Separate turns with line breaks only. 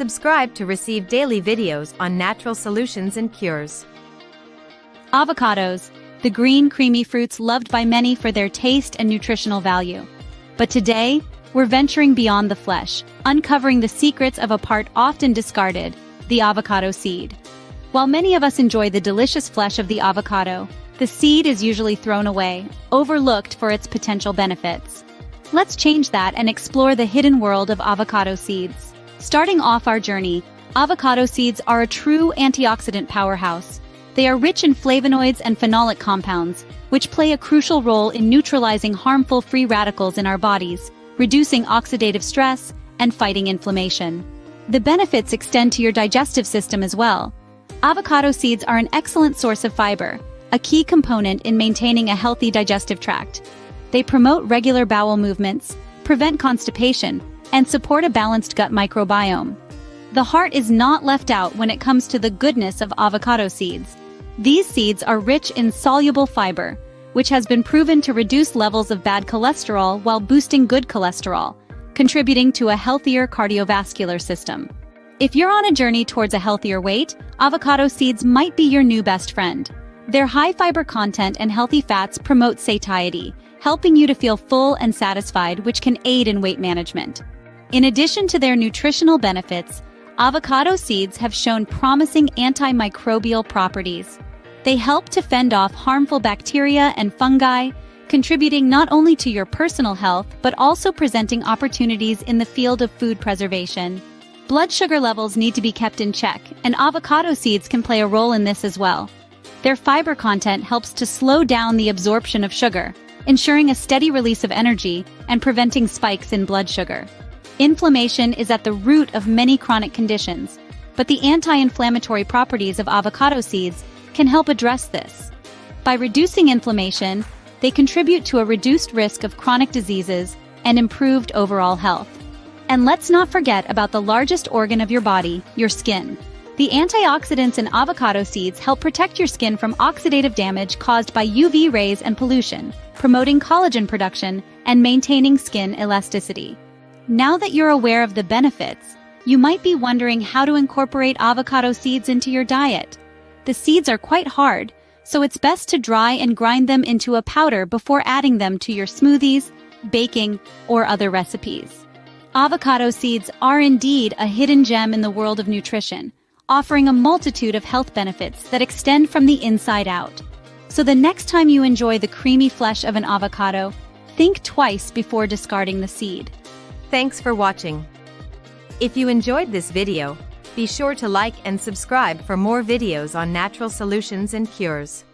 Subscribe to receive daily videos on natural solutions and cures.
Avocados, the green, creamy fruits loved by many for their taste and nutritional value. But today, we're venturing beyond the flesh, uncovering the secrets of a part often discarded, the avocado seed. While many of us enjoy the delicious flesh of the avocado, the seed is usually thrown away, overlooked for its potential benefits. Let's change that and explore the hidden world of avocado seeds. Starting off our journey, avocado seeds are a true antioxidant powerhouse. They are rich in flavonoids and phenolic compounds, which play a crucial role in neutralizing harmful free radicals in our bodies, reducing oxidative stress, and fighting inflammation. The benefits extend to your digestive system as well. Avocado seeds are an excellent source of fiber, a key component in maintaining a healthy digestive tract. They promote regular bowel movements, prevent constipation, and support a balanced gut microbiome. The heart is not left out when it comes to the goodness of avocado seeds. These seeds are rich in soluble fiber, which has been proven to reduce levels of bad cholesterol while boosting good cholesterol, contributing to a healthier cardiovascular system. If you're on a journey towards a healthier weight, avocado seeds might be your new best friend. Their high fiber content and healthy fats promote satiety, helping you to feel full and satisfied, which can aid in weight management. In addition to their nutritional benefits, avocado seeds have shown promising antimicrobial properties. They help to fend off harmful bacteria and fungi, contributing not only to your personal health but also presenting opportunities in the field of food preservation. Blood sugar levels need to be kept in check, and avocado seeds can play a role in this as well. Their fiber content helps to slow down the absorption of sugar, ensuring a steady release of energy and preventing spikes in blood sugar. Inflammation is at the root of many chronic conditions, but the anti-inflammatory properties of avocado seeds can help address this. By reducing inflammation, they contribute to a reduced risk of chronic diseases and improved overall health. And let's not forget about the largest organ of your body, your skin. The antioxidants in avocado seeds help protect your skin from oxidative damage caused by UV rays and pollution, promoting collagen production and maintaining skin elasticity. Now that you're aware of the benefits, you might be wondering how to incorporate avocado seeds into your diet. The seeds are quite hard, so it's best to dry and grind them into a powder before adding them to your smoothies, baking, or other recipes. Avocado seeds are indeed a hidden gem in the world of nutrition, offering a multitude of health benefits that extend from the inside out. So the next time you enjoy the creamy flesh of an avocado, think twice before discarding the seed.
Thanks for watching. If you enjoyed this video, be sure to like and subscribe for more videos on natural solutions and cures.